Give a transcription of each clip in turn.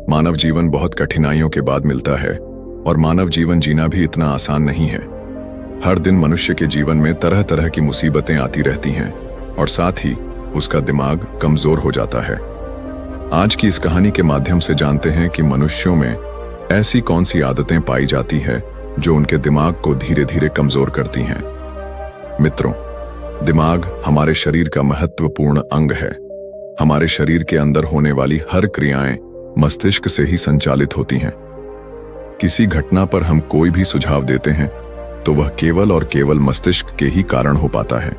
मानव जीवन बहुत कठिनाइयों के बाद मिलता है और मानव जीवन जीना भी इतना आसान नहीं है। हर दिन मनुष्य के जीवन में तरह तरह की मुसीबतें आती रहती हैं और साथ ही उसका दिमाग कमजोर हो जाता है। आज की इस कहानी के माध्यम से जानते हैं कि मनुष्यों में ऐसी कौन सी आदतें पाई जाती है जो उनके दिमाग को धीरे धीरे कमजोर करती हैं। मित्रों, दिमाग हमारे शरीर का महत्वपूर्ण अंग है। हमारे शरीर के अंदर होने वाली हर क्रियाएं मस्तिष्क से ही संचालित होती हैं। किसी घटना पर हम कोई भी सुझाव देते हैं तो वह केवल और केवल मस्तिष्क के ही कारण हो पाता है।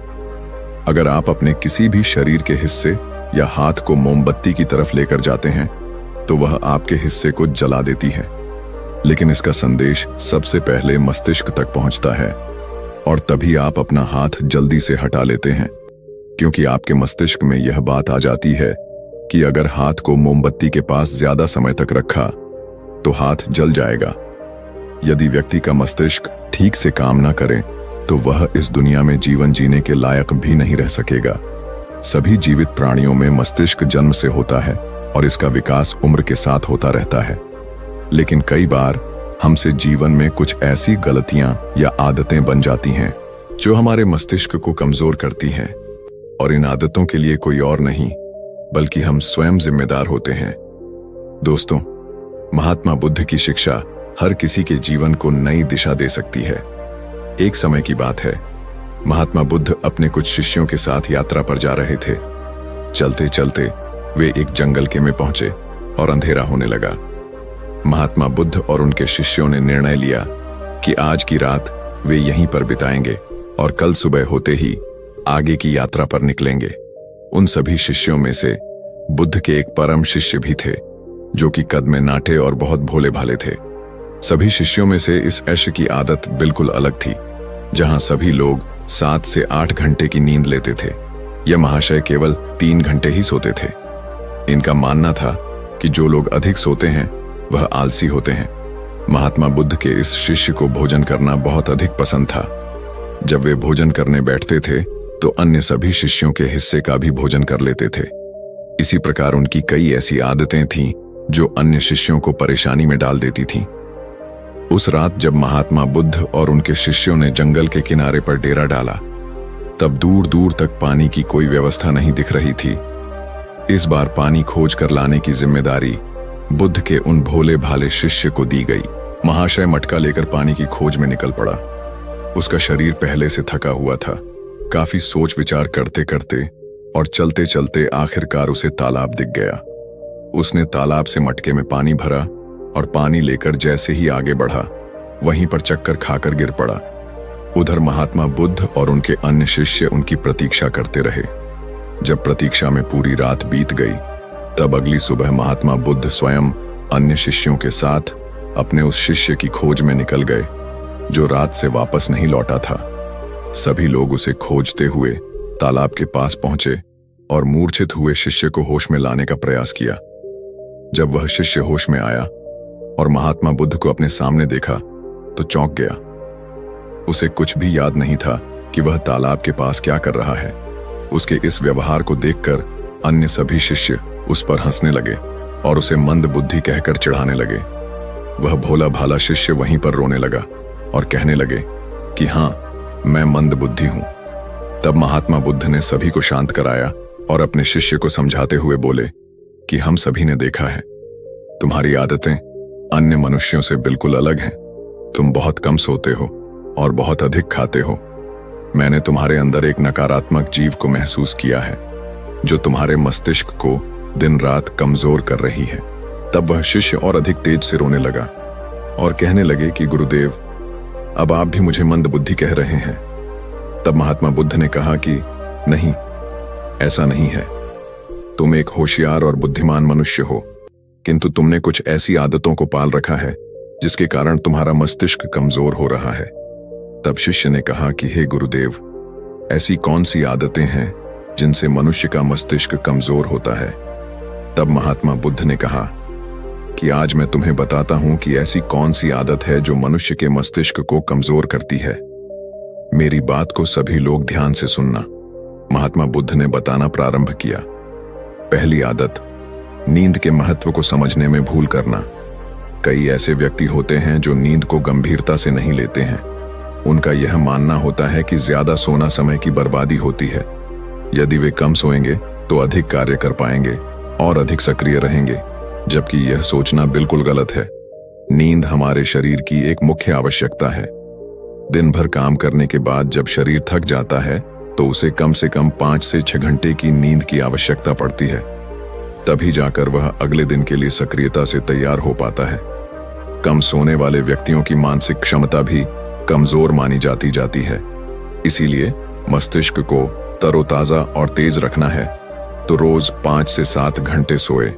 अगर आप अपने किसी भी शरीर के हिस्से या हाथ को मोमबत्ती की तरफ लेकर जाते हैं तो वह आपके हिस्से को जला देती है, लेकिन इसका संदेश सबसे पहले मस्तिष्क तक पहुंचता है और तभी आप अपना हाथ जल्दी से हटा लेते हैं, क्योंकि आपके मस्तिष्क में यह बात आ जाती है कि अगर हाथ को मोमबत्ती के पास ज्यादा समय तक रखा तो हाथ जल जाएगा। यदि व्यक्ति का मस्तिष्क ठीक से काम न करे तो वह इस दुनिया में जीवन जीने के लायक भी नहीं रह सकेगा। सभी जीवित प्राणियों में मस्तिष्क जन्म से होता है और इसका विकास उम्र के साथ होता रहता है, लेकिन कई बार हमसे जीवन में कुछ ऐसी गलतियां या आदतें बन जाती हैं जो हमारे मस्तिष्क को कमजोर करती हैं, और इन आदतों के लिए कोई और नहीं बल्कि हम स्वयं जिम्मेदार होते हैं। दोस्तों, महात्मा बुद्ध की शिक्षा हर किसी के जीवन को नई दिशा दे सकती है। एक समय की बात है, महात्मा बुद्ध अपने कुछ शिष्यों के साथ यात्रा पर जा रहे थे। चलते चलते वे एक जंगल के में पहुंचे और अंधेरा होने लगा। महात्मा बुद्ध और उनके शिष्यों ने निर्णय लिया कि आज की रात वे यहीं पर बिताएंगे और कल सुबह होते ही आगे की यात्रा पर निकलेंगे। उन सभी शिष्यों में से बुद्ध के एक परम शिष्य भी थे जो कि कद में नाटे और बहुत भोले भाले थे। सभी शिष्यों में से इस ऐश की आदत बिल्कुल अलग थी, जहां सभी लोग 7 से 8 घंटे की नींद लेते थे। यह महाशय केवल 3 घंटे ही सोते थे। इनका मानना था कि जो लोग अधिक सोते हैं वह आलसी होते हैं। महात्मा बुद्ध के इस शिष्य को भोजन करना बहुत अधिक पसंद था। जब वे भोजन करने बैठते थे तो अन्य सभी शिष्यों के हिस्से का भी भोजन कर लेते थे। इसी प्रकार उनकी कई ऐसी आदतें थीं जो अन्य शिष्यों को परेशानी में डाल देती थीं। उस रात जब महात्मा बुद्ध और उनके शिष्यों ने जंगल के किनारे पर डेरा डाला, तब दूर दूर तक पानी की कोई व्यवस्था नहीं दिख रही थी। इस बार पानी खोज कर लाने की जिम्मेदारी बुद्ध के उन भोले भाले शिष्य को दी गई। महाशय मटका लेकर पानी की खोज में निकल पड़ा। उसका शरीर पहले से थका हुआ था। काफी सोच विचार करते करते और चलते चलते आखिरकार उसे तालाब दिख गया। उसने तालाब से मटके में पानी भरा और पानी लेकर जैसे ही आगे बढ़ा, वहीं पर चक्कर खाकर गिर पड़ा। उधर महात्मा बुद्ध और उनके अन्य शिष्य उनकी प्रतीक्षा करते रहे। जब प्रतीक्षा में पूरी रात बीत गई, तब अगली सुबह महात्मा बुद्ध स्वयं अन्य शिष्यों के साथ अपने उस शिष्य की खोज में निकल गए जो रात से वापस नहीं लौटा था। सभी लोग उसे खोजते हुए तालाब के पास पहुंचे और मूर्छित हुए शिष्य को होश में लाने का प्रयास किया। जब वह शिष्य होश में आया और महात्मा बुद्ध को अपने सामने देखा तो चौंक गया। उसे कुछ भी याद नहीं था कि वह तालाब के पास क्या कर रहा है। उसके इस व्यवहार को देखकर अन्य सभी शिष्य उस पर हंसने लगे और उसे मंद बुद्धि कहकर चिढ़ाने लगे। वह भोला भाला शिष्य वहीं पर रोने लगा और कहने लगे कि हाँ, मैं मंद बुद्धि हूं। तब महात्मा बुद्ध ने सभी को शांत कराया और अपने शिष्य को समझाते हुए बोले कि हम सभी ने देखा है, तुम्हारी आदतें अन्य मनुष्यों से बिल्कुल अलग हैं। तुम बहुत कम सोते हो और बहुत अधिक खाते हो। मैंने तुम्हारे अंदर एक नकारात्मक जीव को महसूस किया है जो तुम्हारे मस्तिष्क को दिन रात कमजोर कर रही है। तब वह शिष्य और अधिक तेज से रोने लगा और कहने लगे कि गुरुदेव, अब आप भी मुझे मंद बुद्धि कह रहे हैं। तब महात्मा बुद्ध ने कहा कि नहीं, ऐसा नहीं है। तुम एक होशियार और बुद्धिमान मनुष्य हो, किंतु तुमने कुछ ऐसी आदतों को पाल रखा है जिसके कारण तुम्हारा मस्तिष्क कमजोर हो रहा है। तब शिष्य ने कहा कि हे गुरुदेव, ऐसी कौन सी आदतें हैं जिनसे मनुष्य का मस्तिष्क कमजोर होता है? तब महात्मा बुद्ध ने कहा कि आज मैं तुम्हें बताता हूं कि ऐसी कौन सी आदत है जो मनुष्य के मस्तिष्क को कमजोर करती है। मेरी बात को सभी लोग ध्यान से सुनना। महात्मा बुद्ध ने बताना प्रारंभ किया। पहली आदत, नींद के महत्व को समझने में भूल करना। कई ऐसे व्यक्ति होते हैं जो नींद को गंभीरता से नहीं लेते हैं। उनका यह मानना होता है कि ज्यादा सोना समय की बर्बादी होती है। यदि वे कम सोएंगे तो अधिक कार्य कर पाएंगे और अधिक सक्रिय रहेंगे, जबकि यह सोचना बिल्कुल गलत है। नींद हमारे शरीर की एक मुख्य आवश्यकता है। दिन भर काम करने के बाद जब शरीर थक जाता है तो उसे कम से कम 5 से 6 घंटे की नींद की आवश्यकता पड़ती है। तभी जाकर वह अगले दिन के लिए सक्रियता से तैयार हो पाता है। कम सोने वाले व्यक्तियों की मानसिक क्षमता भी कमजोर मानी जाती है। इसीलिए मस्तिष्क को तरोताजा और तेज रखना है तो रोज 5 से 7 घंटे सोए।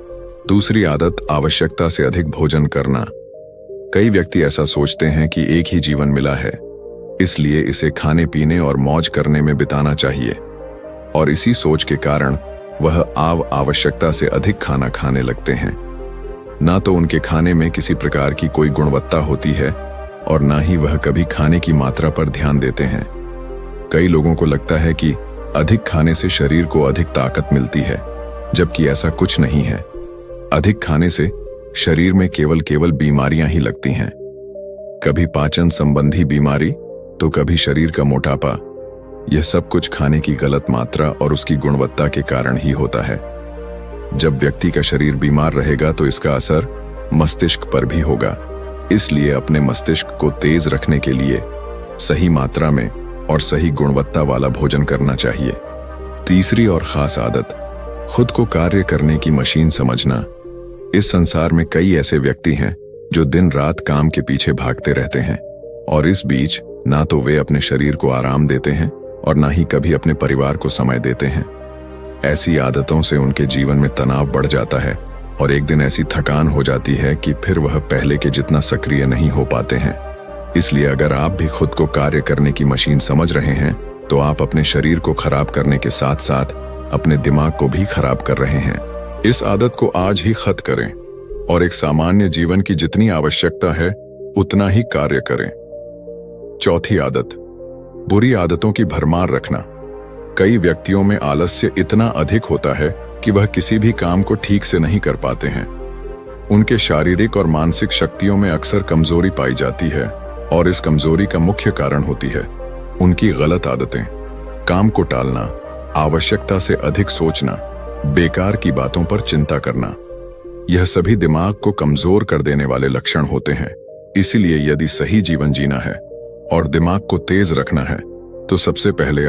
दूसरी आदत, आवश्यकता से अधिक भोजन करना। कई व्यक्ति ऐसा सोचते हैं कि एक ही जीवन मिला है, इसलिए इसे खाने पीने और मौज करने में बिताना चाहिए, और इसी सोच के कारण वह आवश्यकता से अधिक खाना खाने लगते हैं। ना तो उनके खाने में किसी प्रकार की कोई गुणवत्ता होती है और ना ही वह कभी खाने की मात्रा पर ध्यान देते हैं। कई लोगों को लगता है कि अधिक खाने से शरीर को अधिक ताकत मिलती है, जबकि ऐसा कुछ नहीं है। अधिक खाने से शरीर में केवल बीमारियां ही लगती हैं। कभी पाचन संबंधी बीमारी तो कभी शरीर का मोटापा। यह सब कुछ खाने की गलत मात्रा और उसकी गुणवत्ता के कारण ही होता है। जब व्यक्ति का शरीर बीमार रहेगा तो इसका असर मस्तिष्क पर भी होगा। इसलिए अपने मस्तिष्क को तेज रखने के लिए सही मात्रा में और सही गुणवत्ता वाला भोजन करना चाहिए। तीसरी और खास आदत, खुद को कार्य करने की मशीन समझना। इस संसार में कई ऐसे व्यक्ति हैं जो दिन रात काम के पीछे भागते रहते हैं, और इस बीच ना तो वे अपने शरीर को आराम देते हैं और ना ही कभी अपने परिवार को समय देते हैं। ऐसी आदतों से उनके जीवन में तनाव बढ़ जाता है और एक दिन ऐसी थकान हो जाती है कि फिर वह पहले के जितना सक्रिय नहीं हो पाते हैं। इसलिए अगर आप भी खुद को कार्य करने की मशीन समझ रहे हैं तो आप अपने शरीर को खराब करने के साथ साथ अपने दिमाग को भी खराब कर रहे हैं। इस आदत को आज ही खत्म करें और एक सामान्य जीवन की जितनी आवश्यकता है उतना ही कार्य करें। चौथी आदत, बुरी आदतों की भरमार रखना। कई व्यक्तियों में आलस्य इतना अधिक होता है कि वह किसी भी काम को ठीक से नहीं कर पाते हैं। उनके शारीरिक और मानसिक शक्तियों में अक्सर कमजोरी पाई जाती है, और इस कमजोरी का मुख्य कारण होती है उनकी गलत आदतें। काम को टालना, आवश्यकता से अधिक सोचना, बेकार की बातों पर चिंता करना, यह सभी दिमाग को कमजोर कर देने वाले लक्षण होते हैं। इसीलिए यदि सही जीवन जीना है और दिमाग को तेज रखना है तो सबसे पहले